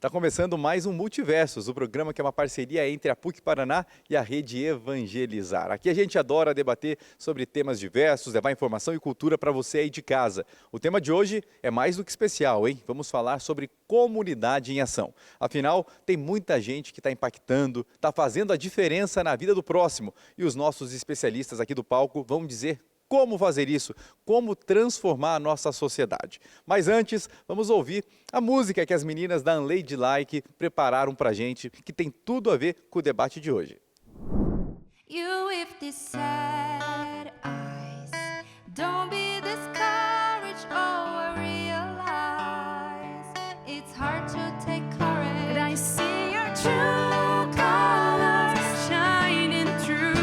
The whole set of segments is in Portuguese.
Está começando mais um Multiversos, o programa que é uma parceria entre a PUC Paraná e a Rede Evangelizar. Aqui a gente adora debater sobre temas diversos, levar informação e cultura para você aí de casa. O tema de hoje é mais do que especial, hein? Vamos falar sobre comunidade em ação. Afinal, tem muita gente que está impactando, está fazendo a diferença na vida do próximo. E os nossos especialistas aqui do palco vão dizer como fazer isso, como transformar a nossa sociedade. Mas antes, vamos ouvir a música que as meninas da Unladylike prepararam pra gente, que tem tudo a ver com o debate de hoje. You with these sad eyes, don't be discouraged or realize it's hard to take courage, but I see your true colors shining through.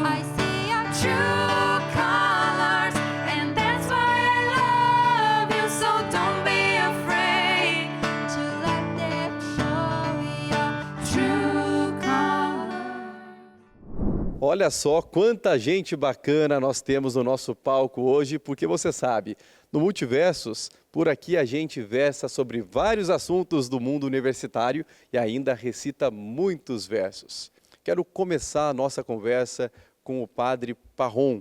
I see your true colors, and that's why I love you. So don't be afraid to let them show your true colors. Olha só quanta gente bacana nós temos no nosso palco hoje, porque você sabe, no Multiversos, por aqui a gente versa sobre vários assuntos do mundo universitário e ainda recita muitos versos. Quero começar a nossa conversa com o Padre Parron.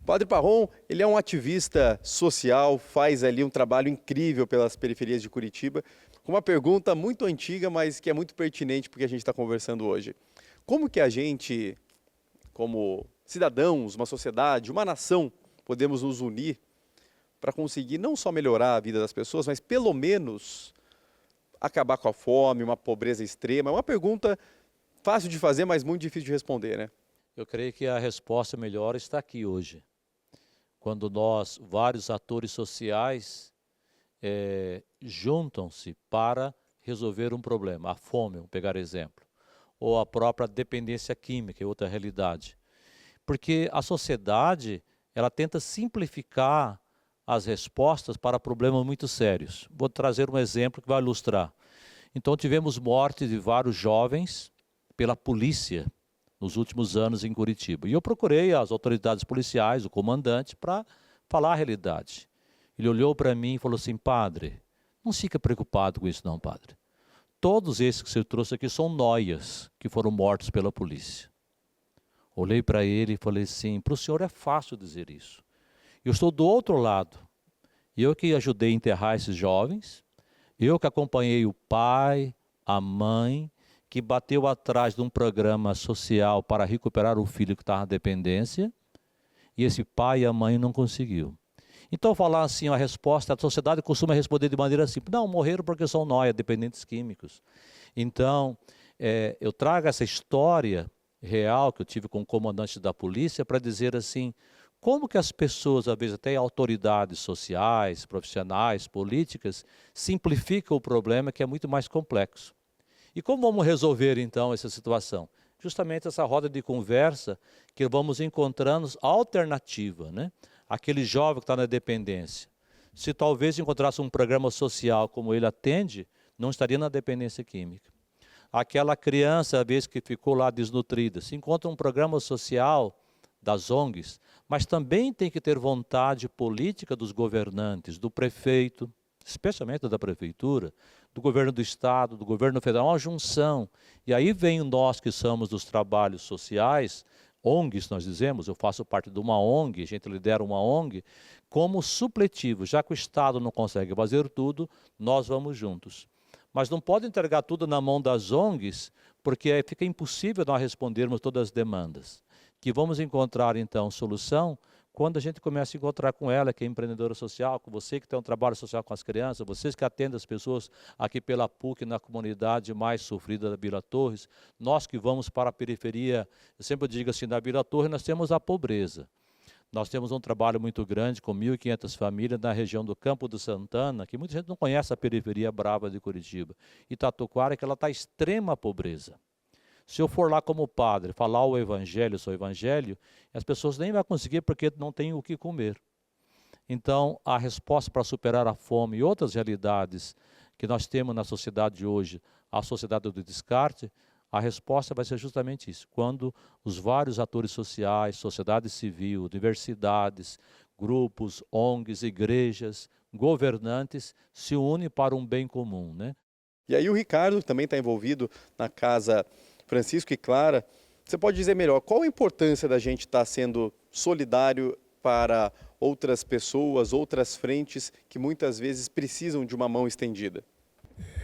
O Padre Parron, ele é um ativista social, faz ali um trabalho incrível pelas periferias de Curitiba, com uma pergunta muito antiga, mas que é muito pertinente porque a gente está conversando hoje. Como que a gente, como cidadãos, uma sociedade, uma nação, podemos nos unir para conseguir não só melhorar a vida das pessoas, mas pelo menos acabar com a fome, uma pobreza extrema? É uma pergunta fácil de fazer, mas muito difícil de responder, né? Eu creio que a resposta melhor está aqui hoje. Quando nós, vários atores sociais, juntam-se para resolver um problema. A fome, vamos pegar exemplo. Ou a própria dependência química, é outra realidade. Porque a sociedade, ela tenta simplificar as respostas para problemas muito sérios. Vou trazer um exemplo que vai ilustrar. Então tivemos morte de vários jovens pela polícia nos últimos anos em Curitiba. E eu procurei as autoridades policiais, o comandante, para falar a realidade. Ele olhou para mim e falou assim: padre, não fica preocupado com isso não, padre. Todos esses que você trouxe aqui são noias que foram mortos pela polícia. Olhei para ele e falei assim: para o senhor é fácil dizer isso. Eu estou do outro lado. Eu que ajudei a enterrar esses jovens, eu que acompanhei o pai, a mãe, que bateu atrás de um programa social para recuperar o filho que estava na dependência, e esse pai e a mãe não conseguiu. Então, falar assim, a resposta, a sociedade costuma responder de maneira simples: não, morreram porque são nóia, dependentes químicos. Então, eu trago essa história real que eu tive com o comandante da polícia para dizer assim, como que as pessoas, às vezes até autoridades sociais, profissionais, políticas, simplificam o problema que é muito mais complexo. E como vamos resolver então essa situação? Justamente essa roda de conversa que vamos encontrando alternativa, né? Aquele jovem que está na dependência, se talvez encontrasse um programa social como ele atende, não estaria na dependência química. Aquela criança, às vezes, que ficou lá desnutrida, se encontra um programa social das ONGs, mas também tem que ter vontade política dos governantes, do prefeito, especialmente da prefeitura, do governo do estado, do governo federal, uma junção. E aí vem nós que somos dos trabalhos sociais, ONGs nós dizemos, eu faço parte de uma ONG, a gente lidera uma ONG, como supletivo, já que o Estado não consegue fazer tudo, nós vamos juntos. Mas não pode entregar tudo na mão das ONGs, porque aí fica impossível nós respondermos todas as demandas. Que vamos encontrar então solução quando a gente começa a encontrar com ela, que é empreendedora social, com você que tem um trabalho social com as crianças, vocês que atendem as pessoas aqui pela PUC, na comunidade mais sofrida da Vila Torres, nós que vamos para a periferia, eu sempre digo assim, na Vila Torres nós temos a pobreza. Nós temos um trabalho muito grande com 1.500 famílias na região do Campo do Santana, que muita gente não conhece a periferia brava de Curitiba. E Tatuquara, que ela está em extrema pobreza. Se eu for lá como padre, falar o evangelho, sou evangelho, as pessoas nem vão conseguir porque não têm o que comer. Então, a resposta para superar a fome e outras realidades que nós temos na sociedade de hoje, a sociedade do descarte, a resposta vai ser justamente isso. Quando os vários atores sociais, sociedade civil, universidades, grupos, ONGs, igrejas, governantes se unem para um bem comum, né? E aí o Ricardo também está envolvido na Casa Francisco e Clara. Você pode dizer melhor, qual a importância da gente estar sendo solidário para outras pessoas, outras frentes que muitas vezes precisam de uma mão estendida?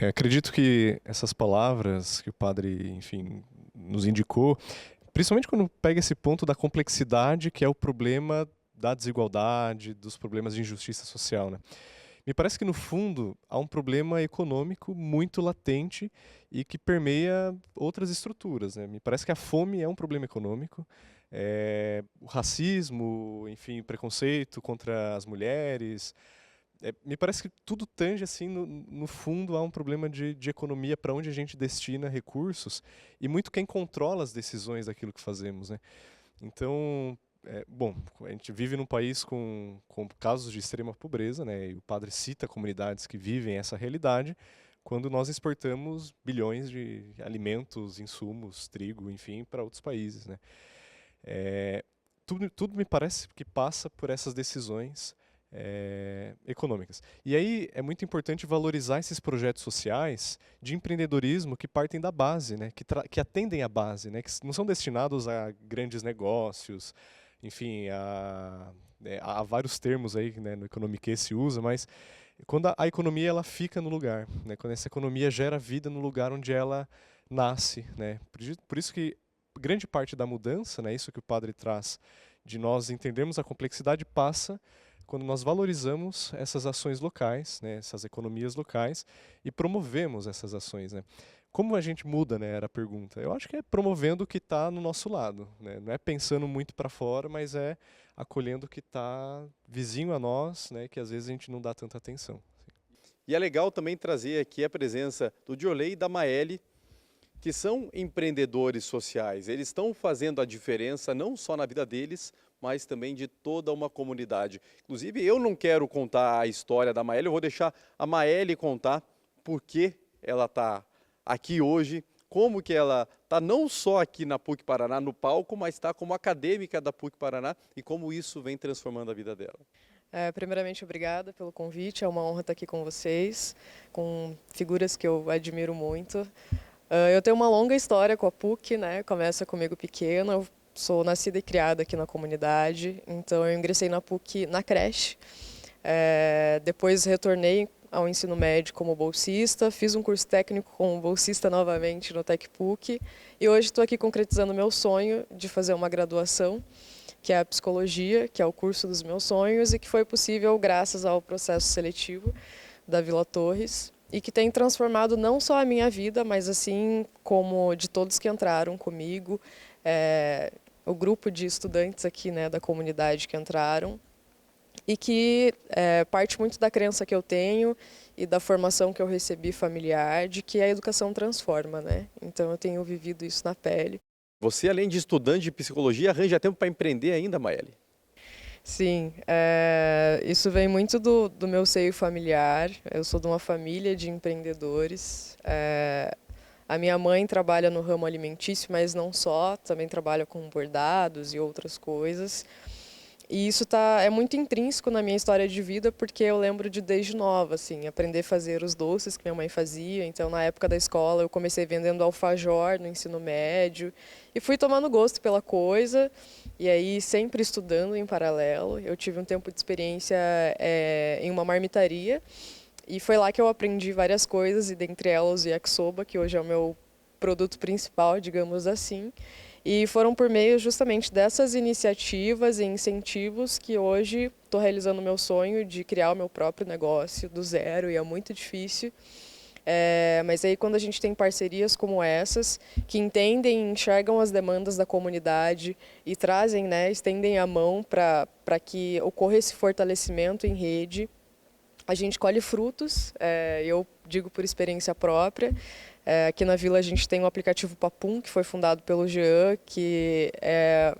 Acredito que essas palavras que o padre, enfim, nos indicou, principalmente quando pega esse ponto da complexidade que é o problema da desigualdade, dos problemas de injustiça social, né? Me parece que, no fundo, há um problema econômico muito latente e que permeia outras estruturas, né? Me parece que a fome é um problema econômico, o racismo, enfim, preconceito contra as mulheres. Me parece que tudo tange, assim, no fundo, há um problema de economia para onde a gente destina recursos e muito quem controla as decisões daquilo que fazemos, né? Então, bom, a gente vive num país com casos de extrema pobreza, né? E o padre cita comunidades que vivem essa realidade quando nós exportamos bilhões de alimentos, insumos, trigo, enfim, para outros países, né? Tudo me parece que passa por essas decisões econômicas. E aí é muito importante valorizar esses projetos sociais de empreendedorismo que partem da base, né? Que atendem à base, né? Que não são destinados a grandes negócios, enfim, há vários termos aí, né, no economiquê se usa, mas quando a economia ela fica no lugar, né? Quando essa economia gera vida no lugar onde ela nasce, né? Por isso que grande parte da mudança, né, isso que o padre traz, de nós entendermos a complexidade, passa quando nós valorizamos essas ações locais, né, essas economias locais, e promovemos essas ações, né. Como a gente muda, né, era a pergunta. Eu acho que é promovendo o que está no nosso lado, né. Não é pensando muito para fora, mas é acolhendo o que está vizinho a nós, né, que às vezes a gente não dá tanta atenção. E é legal também trazer aqui a presença do Diolei e da Maeli, que são empreendedores sociais. Eles estão fazendo a diferença não só na vida deles, mas também de toda uma comunidade. Inclusive, eu não quero contar a história da Maeli, eu vou deixar a Maeli contar por que ela está aqui hoje, como que ela está não só aqui na PUC Paraná, no palco, mas está como acadêmica da PUC Paraná e como isso vem transformando a vida dela. Primeiramente, obrigada pelo convite, é uma honra estar aqui com vocês, com figuras que eu admiro muito. Eu tenho uma longa história com a PUC, né? Começa comigo pequena, eu sou nascida e criada aqui na comunidade, então eu ingressei na PUC na creche, depois retornei ao ensino médio como bolsista, fiz um curso técnico como bolsista novamente no Tec PUC e hoje estou aqui concretizando meu sonho de fazer uma graduação, que é a psicologia, que é o curso dos meus sonhos e que foi possível graças ao processo seletivo da Vila Torres e que tem transformado não só a minha vida, mas assim como de todos que entraram comigo, o grupo de estudantes aqui, né, da comunidade que entraram e que parte muito da crença que eu tenho e da formação que eu recebi familiar de que a educação transforma, né? Então eu tenho vivido isso na pele. Você, além de estudante de psicologia, arranja tempo para empreender ainda, Maeli? Sim, isso vem muito do meu seio familiar. Eu sou de uma família de empreendedores. A minha mãe trabalha no ramo alimentício, mas não só, também trabalha com bordados e outras coisas. E isso é muito intrínseco na minha história de vida, porque eu lembro de desde nova, assim, aprender a fazer os doces que minha mãe fazia. Então, na época da escola, eu comecei vendendo alfajor no ensino médio e fui tomando gosto pela coisa. E aí, sempre estudando em paralelo. Eu tive um tempo de experiência em uma marmitaria e foi lá que eu aprendi várias coisas, e dentre elas o yakisoba, que hoje é o meu produto principal, digamos assim. E foram por meio justamente dessas iniciativas e incentivos que hoje estou realizando o meu sonho de criar o meu próprio negócio do zero, e é muito difícil. Mas aí quando a gente tem parcerias como essas, que entendem e enxergam as demandas da comunidade e trazem, né, estendem a mão para que ocorra esse fortalecimento em rede, a gente colhe frutos, eu digo por experiência própria. Aqui na Vila a gente tem o aplicativo Papum, que foi fundado pelo Jean, que é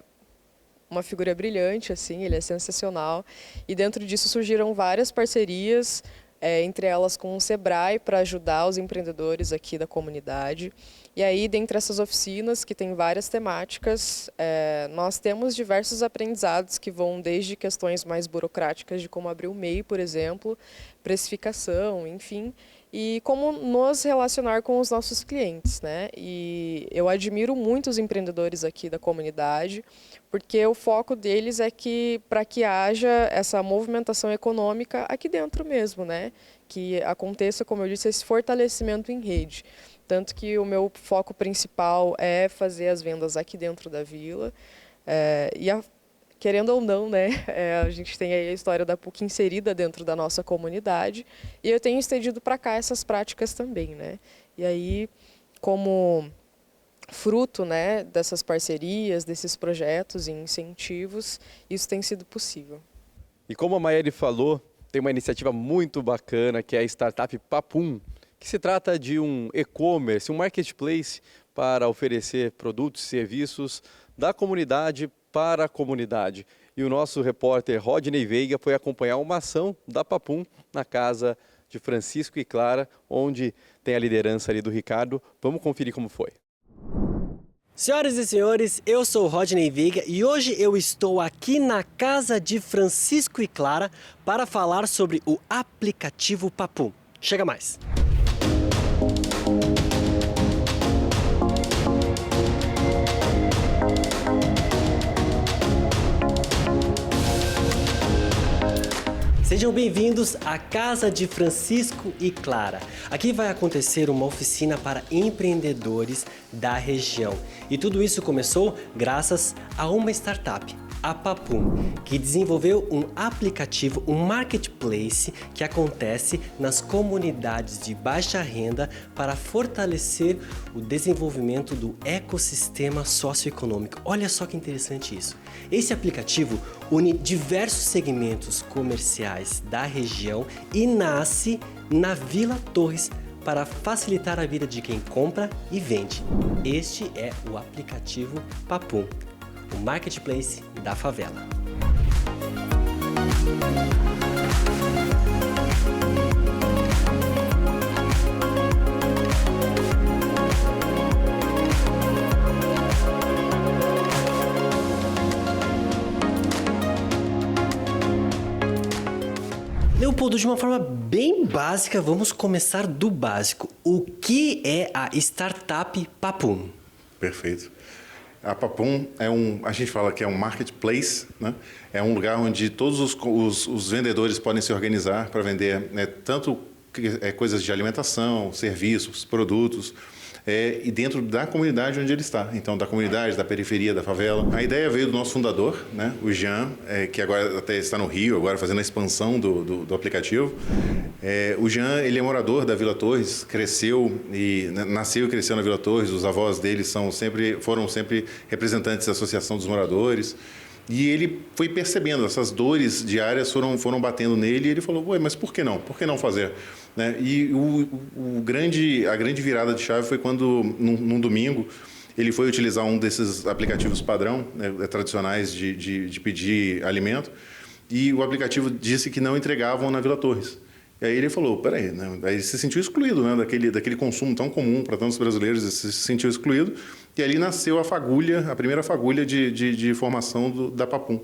uma figura brilhante, assim, ele é sensacional. E dentro disso surgiram várias parcerias, entre elas com o Sebrae, para ajudar os empreendedores aqui da comunidade. E aí, dentre essas oficinas, que tem várias temáticas, nós temos diversos aprendizados que vão desde questões mais burocráticas, de como abrir o MEI, por exemplo, precificação, enfim, e como nos relacionar com os nossos clientes, né? E eu admiro muito os empreendedores aqui da comunidade, porque o foco deles é que para que haja essa movimentação econômica aqui dentro mesmo, né? Que aconteça, como eu disse, esse fortalecimento em rede. Tanto que o meu foco principal é fazer as vendas aqui dentro da vila. Querendo ou não, né, a gente tem aí a história da PUC inserida dentro da nossa comunidade e eu tenho estendido para cá essas práticas também, né? E aí, como fruto, né, dessas parcerias, desses projetos e incentivos, isso tem sido possível. E como a Maiele falou, tem uma iniciativa muito bacana que é a startup Papum, que se trata de um e-commerce, um marketplace para oferecer produtos e serviços da comunidade para a comunidade. E o nosso repórter Rodney Veiga foi acompanhar uma ação da Papum na casa de Francisco e Clara, onde tem a liderança ali do Ricardo. Vamos conferir como foi. Senhoras e senhores, eu sou o Rodney Veiga e hoje eu estou aqui na casa de Francisco e Clara para falar sobre o aplicativo Papum. Chega mais! Sejam bem-vindos à Casa de Francisco e Clara. Aqui vai acontecer uma oficina para empreendedores da região. E tudo isso começou graças a uma startup, a Papum, que desenvolveu um aplicativo, um marketplace que acontece nas comunidades de baixa renda para fortalecer o desenvolvimento do ecossistema socioeconômico. Olha só que interessante isso. Esse aplicativo une diversos segmentos comerciais da região e nasce na Vila Torres para facilitar a vida de quem compra e vende. Este é o aplicativo Papum, o marketplace da favela. Leopoldo, de uma forma bem básica, vamos começar do básico. O que é a startup Papum? Perfeito. A Papum a gente fala que é um marketplace, né? É um lugar onde todos os vendedores podem se organizar para vender, né, tanto coisas de alimentação, serviços, produtos, e dentro da comunidade onde ele está. Então, da comunidade, da periferia, da favela. A ideia veio do nosso fundador, né, o Jean, que agora até está no Rio, agora fazendo a expansão do aplicativo. O Jean, ele é morador da Vila Torres, nasceu e cresceu na Vila Torres. Os avós dele foram sempre representantes da Associação dos Moradores. E ele foi percebendo, essas dores diárias foram batendo nele e ele falou, ué, mas por que não? Por que não fazer? Né? E a grande virada de chave foi quando, num domingo, ele foi utilizar um desses aplicativos padrão, né, tradicionais de pedir alimento, e o aplicativo disse que não entregavam na Vila Torres. E aí ele falou, peraí, né? Aí ele se sentiu excluído, né, daquele consumo tão comum para tantos brasileiros, ele se sentiu excluído, e ali nasceu a primeira fagulha de formação da Papum.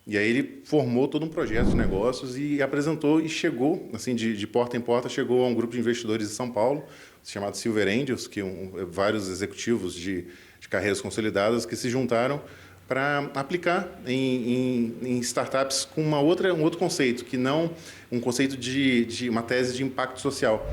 E aí ele formou todo um projeto de negócios e apresentou e chegou, assim, de porta em porta, chegou a um grupo de investidores de São Paulo, chamado Silver Angels, que vários executivos de carreiras consolidadas que se juntaram para aplicar em startups com um outro conceito, que não um conceito de uma tese de impacto social.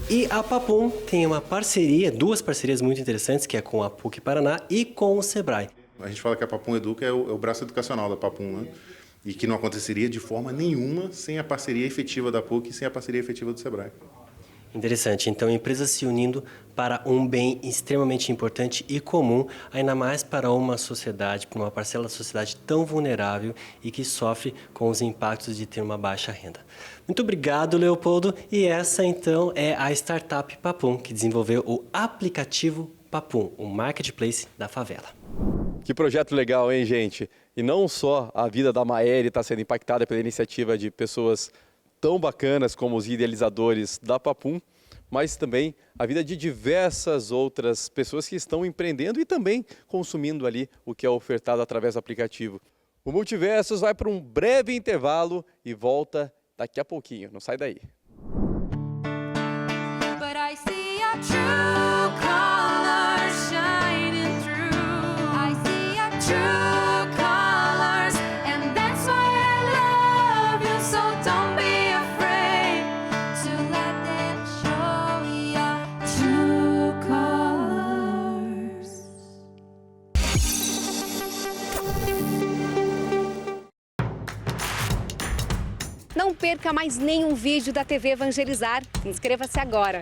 E a Papum tem duas parcerias muito interessantes, que é com a PUC Paraná e com o Sebrae. A gente fala que a Papum Educa é o braço educacional da Papum, né? E que não aconteceria de forma nenhuma sem a parceria efetiva da PUC e sem a parceria efetiva do Sebrae. Interessante. Então, empresas se unindo para um bem extremamente importante e comum, ainda mais para uma sociedade, para uma parcela da sociedade tão vulnerável e que sofre com os impactos de ter uma baixa renda. Muito obrigado, Leopoldo. E essa, então, é a startup Papum, que desenvolveu o aplicativo Papum, o marketplace da favela. Que projeto legal, hein, gente? E não só a vida da Maiele está sendo impactada pela iniciativa de pessoas tão bacanas como os idealizadores da Papum, mas também a vida de diversas outras pessoas que estão empreendendo e também consumindo ali o que é ofertado através do aplicativo. O Multiversos vai para um breve intervalo e volta daqui a pouquinho. Não sai daí. But I see your true colors shining through. I see your true colors, and that's why I love you. So don't be afraid to let them show your true colors. Não perca mais nenhum vídeo da TV Evangelizar. Inscreva-se agora.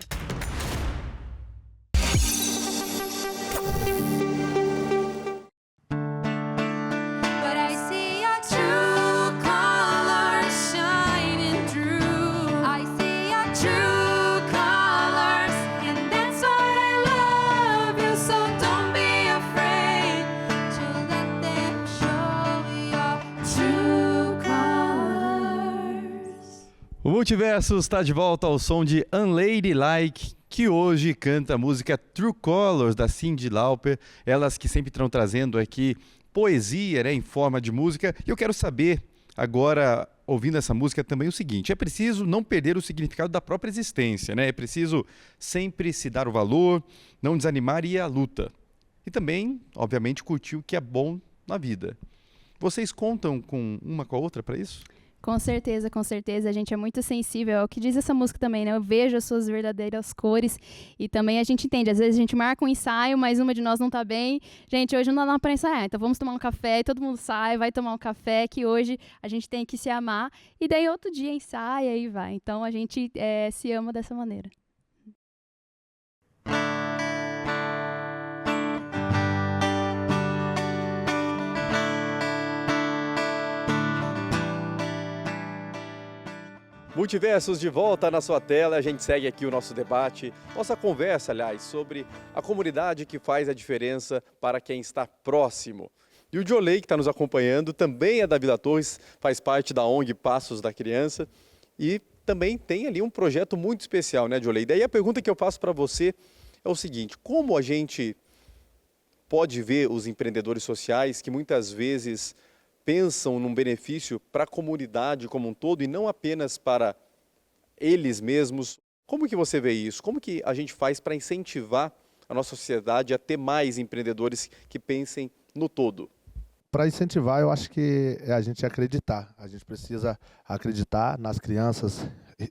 But I see your true colors shining through. I see your true colors, and that's why I love you. So don't be afraid to let them show your true colors. O Multiversos está de volta ao som de Unladylike, que hoje canta a música True Colors, da Cyndi Lauper. Elas que sempre estão trazendo aqui poesia, né, em forma de música. E eu quero saber, agora, ouvindo essa música, também o seguinte: é preciso não perder o significado da própria existência, né? É preciso sempre se dar o valor, não desanimar e ir à luta. E também, obviamente, curtir o que é bom na vida. Vocês contam com uma com a outra para isso? Com certeza, com certeza. A gente é muito sensível ao que diz essa música também, né? Eu vejo as suas verdadeiras cores e também a gente entende. Às vezes a gente marca um ensaio, mas uma de nós não tá bem. Gente, hoje não dá para ensaiar, então vamos tomar um café. E todo mundo sai, vai tomar um café, que hoje a gente tem que se amar. E daí outro dia ensaia e vai. Então a gente se ama dessa maneira. Multiversos de volta na sua tela, a gente segue aqui o nosso debate, nossa conversa, aliás, sobre a comunidade que faz a diferença para quem está próximo. E o Jolei, que está nos acompanhando, também é da Vila Torres, faz parte da ONG Passos da Criança e também tem ali um projeto muito especial, né, Jolei? Daí a pergunta que eu faço para você é o seguinte: como a gente pode ver os empreendedores sociais que muitas vezes pensam num benefício para a comunidade como um todo e não apenas para eles mesmos? Como que você vê isso? Como que a gente faz para incentivar a nossa sociedade a ter mais empreendedores que pensem no todo? Para incentivar, eu acho que é a gente acreditar. A gente precisa acreditar nas crianças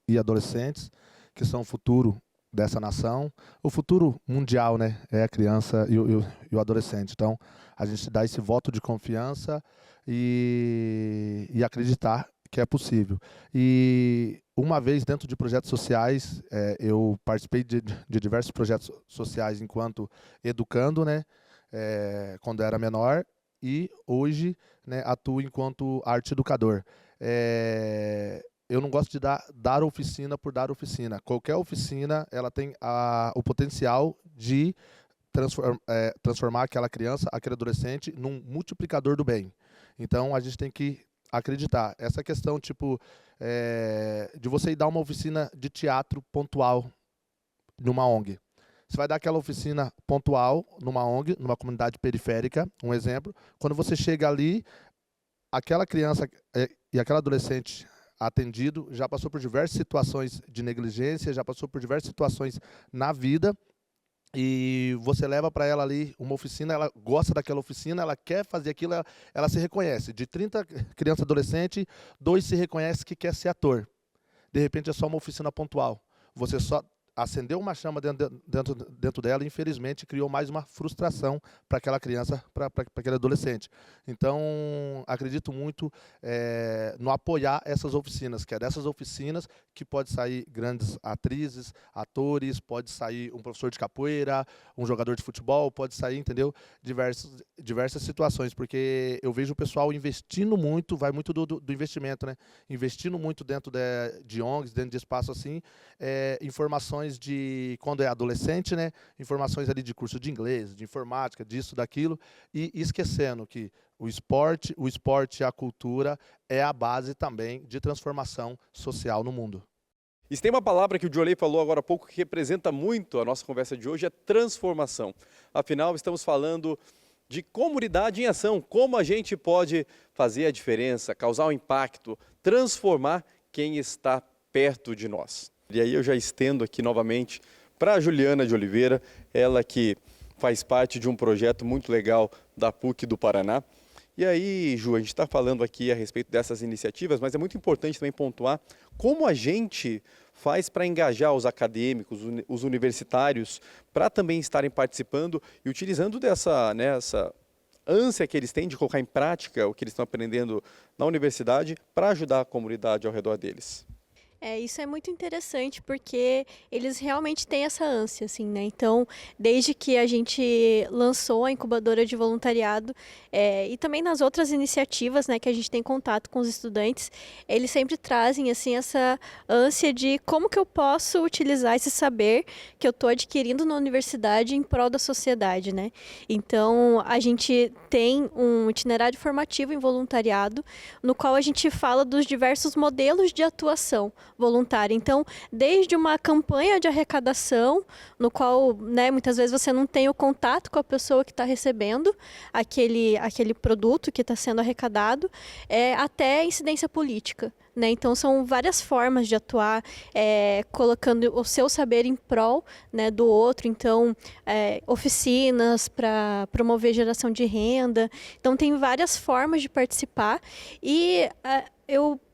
e adolescentes que são o futuro dessa nação. O futuro mundial, né, é a criança e o adolescente. Então, a gente dá esse voto de confiança e acreditar que é possível. E uma vez dentro de projetos sociais, eu participei de diversos projetos sociais enquanto educando, né, quando era menor, e hoje, né, atuo enquanto arte educador. Eu não gosto de dar oficina por dar oficina. Qualquer oficina ela tem o potencial de transformar aquela criança, aquele adolescente, num multiplicador do bem. Então, a gente tem que acreditar. Essa questão, tipo, de você ir dar uma oficina de teatro pontual numa ONG. Você vai dar aquela oficina pontual numa ONG, numa comunidade periférica, um exemplo. Quando você chega ali, aquela criança e aquele adolescente atendido já passou por diversas situações de negligência, já passou por diversas situações na vida, e você leva para ela ali uma oficina, ela gosta daquela oficina, ela quer fazer aquilo, ela se reconhece. De 30 crianças e adolescentes, 2 se reconhecem que quer ser ator. De repente é só uma oficina pontual. Você só acendeu uma chama dentro dela e, infelizmente, criou mais uma frustração para aquela criança, para aquele adolescente. Então, acredito muito no apoiar essas oficinas, que é dessas oficinas que pode sair grandes atrizes, atores, pode sair um professor de capoeira, um jogador de futebol, pode sair, entendeu? Diversas situações, porque eu vejo o pessoal investindo muito, vai muito do investimento, né? Investindo muito dentro de ONGs, dentro de espaço assim, informações informações de, quando é adolescente, né, informações ali de curso de inglês, de informática, disso, daquilo, e esquecendo que o esporte e a cultura é a base também de transformação social no mundo. E se tem uma palavra que o Johnny falou agora há pouco que representa muito a nossa conversa de hoje, é transformação. Afinal, estamos falando de comunidade em ação, como a gente pode fazer a diferença, causar um impacto, transformar quem está perto de nós. E aí eu já estendo aqui novamente para a Juliana de Oliveira, ela que faz parte de um projeto muito legal da PUC do Paraná. E aí, Ju, a gente está falando aqui a respeito dessas iniciativas, mas é muito importante também pontuar como a gente faz para engajar os acadêmicos, os universitários, para também estarem participando e utilizando dessa, né, essa ânsia que eles têm de colocar em prática o que eles estão aprendendo na universidade para ajudar a comunidade ao redor deles. Isso é muito interessante porque eles realmente têm essa ânsia, assim, né? Então, desde que a gente lançou a incubadora de voluntariado e também nas outras iniciativas, né, que a gente tem contato com os estudantes, eles sempre trazem, assim, essa ânsia de como que eu posso utilizar esse saber que eu estou adquirindo na universidade em prol da sociedade, né? Então, a gente tem um itinerário formativo em voluntariado, no qual a gente fala dos diversos modelos de atuação voluntária. Então, desde uma campanha de arrecadação, no qual, né, muitas vezes você não tem o contato com a pessoa que está recebendo aquele produto que está sendo arrecadado, até incidência política. Né? Então, são várias formas de atuar, colocando o seu saber em prol, né, do outro. Então, oficinas para promover geração de renda. Então, tem várias formas de participar e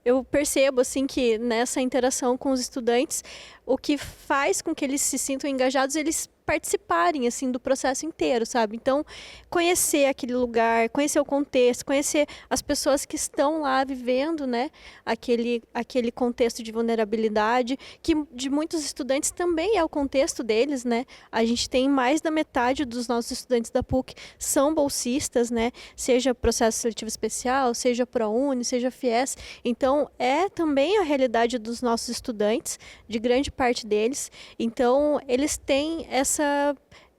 eu percebo assim que nessa interação com os estudantes, o que faz com que eles se sintam engajados, eles participarem assim do processo inteiro, sabe? Então, conhecer aquele lugar, conhecer o contexto, conhecer as pessoas que estão lá vivendo, né, aquele contexto de vulnerabilidade, que de muitos estudantes também é o contexto deles, né? A gente tem mais da metade dos nossos estudantes da PUC são bolsistas, né? Seja processo seletivo especial, seja ProUni, seja FIES. Então, é também a realidade dos nossos estudantes, de grande parte deles. Então, eles têm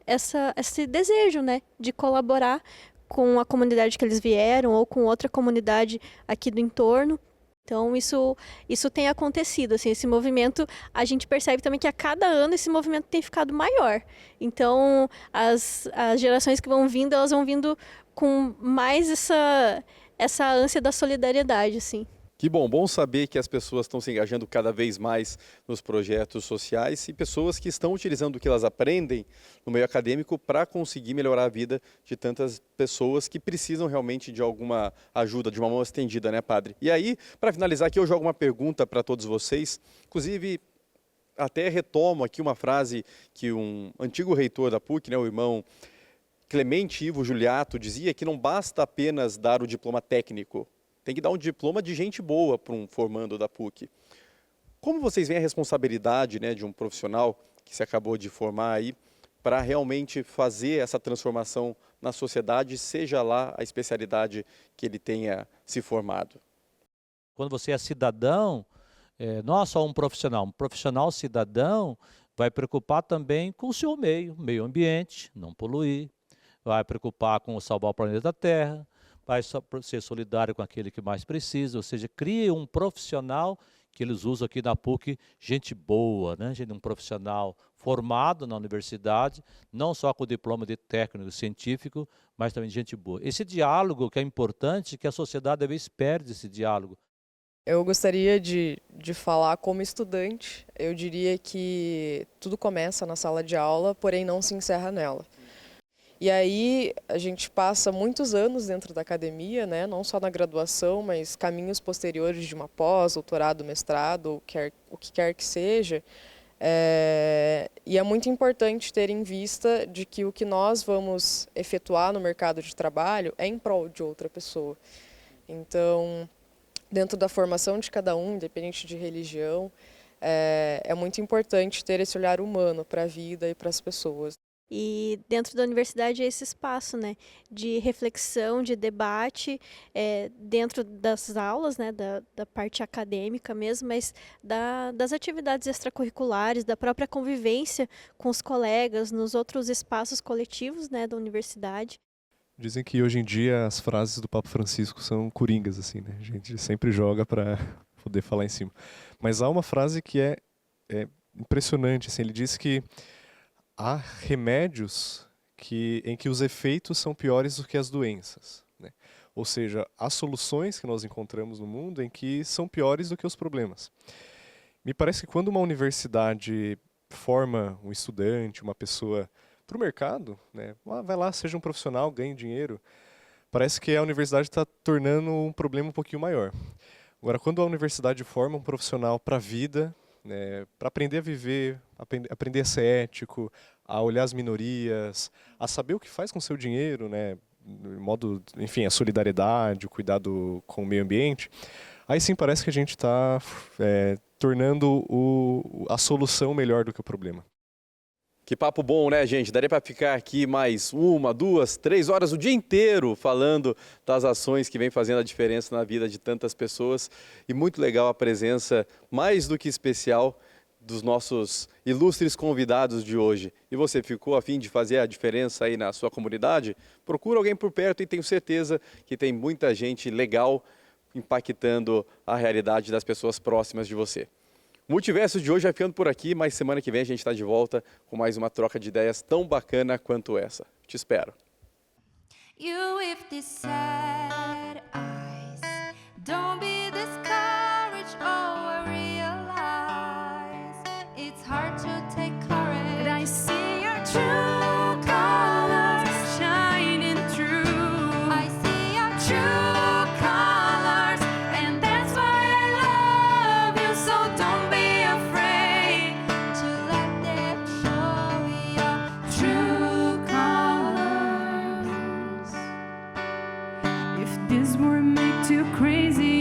esse desejo, né, de colaborar com a comunidade que eles vieram ou com outra comunidade aqui do entorno. Então, isso tem acontecido, assim, esse movimento, a gente percebe também que a cada ano esse movimento tem ficado maior. Então, as gerações que vão vindo, elas vão vindo com mais essa ânsia da solidariedade, assim. Que bom saber que as pessoas estão se engajando cada vez mais nos projetos sociais e pessoas que estão utilizando o que elas aprendem no meio acadêmico para conseguir melhorar a vida de tantas pessoas que precisam realmente de alguma ajuda, de uma mão estendida, né, padre? E aí, para finalizar aqui, eu jogo uma pergunta para todos vocês, inclusive até retomo aqui uma frase que um antigo reitor da PUC, né, o irmão Clemente Ivo Juliato, dizia que não basta apenas dar o diploma técnico, tem que dar um diploma de gente boa para um formando da PUC. Como vocês veem a responsabilidade, né, de um profissional que se acabou de formar aí para realmente fazer essa transformação na sociedade, seja lá a especialidade que ele tenha se formado? Quando você é cidadão, não é só um profissional cidadão vai preocupar também com o seu meio ambiente, não poluir, vai preocupar com salvar o planeta Terra, vai ser solidário com aquele que mais precisa, ou seja, cria um profissional que eles usam aqui na PUC, gente boa, né? Um profissional formado na universidade, não só com diploma de técnico científico, mas também de gente boa. Esse diálogo que é importante, que a sociedade às vezes perde esse diálogo. Eu gostaria de falar como estudante, eu diria que tudo começa na sala de aula, porém não se encerra nela. E aí a gente passa muitos anos dentro da academia, né? Não só na graduação, mas caminhos posteriores de uma pós, doutorado, mestrado, o que quer que seja. E é muito importante ter em vista de que o que nós vamos efetuar no mercado de trabalho é em prol de outra pessoa. Então, dentro da formação de cada um, independente de religião, é muito importante ter esse olhar humano para a vida e para as pessoas. E dentro da universidade é esse espaço, né, de reflexão, de debate, dentro das aulas, né, da parte acadêmica mesmo, mas das atividades extracurriculares, da própria convivência com os colegas, nos outros espaços coletivos, né, da universidade. Dizem que hoje em dia as frases do Papa Francisco são coringas, assim, né? A gente sempre joga para poder falar em cima. Mas há uma frase que é impressionante, assim, ele diz que há remédios em que os efeitos são piores do que as doenças, né? Ou seja, há soluções que nós encontramos no mundo em que são piores do que os problemas. Me parece que quando uma universidade forma um estudante, uma pessoa para o mercado, né, vai lá, seja um profissional, ganhe dinheiro, parece que a universidade está tornando um problema um pouquinho maior. Agora, quando a universidade forma um profissional para a vida, né, para aprender a viver, aprender a ser ético, a olhar as minorias, a saber o que faz com o seu dinheiro, né, de modo, enfim, a solidariedade, o cuidado com o meio ambiente, aí sim parece que a gente está tornando a solução melhor do que o problema. Que papo bom, né, gente? Daria para ficar aqui mais 1, 2, 3 horas o dia inteiro falando das ações que vem fazendo a diferença na vida de tantas pessoas. E muito legal a presença, mais do que especial, dos nossos ilustres convidados de hoje. E você ficou a fim de fazer a diferença aí na sua comunidade? Procura alguém por perto e tenho certeza que tem muita gente legal impactando a realidade das pessoas próximas de você. O Multiverso de hoje vai ficando por aqui, mas semana que vem a gente está de volta com mais uma troca de ideias tão bacana quanto essa. Te espero. You with these sad eyes, don't be discouraged, oh, I realize it's hard to take courage, but I see your true colors shining through. I see your true colors, and that's why I love you, so don't be afraid to let them show your true colors. If this were make you crazy,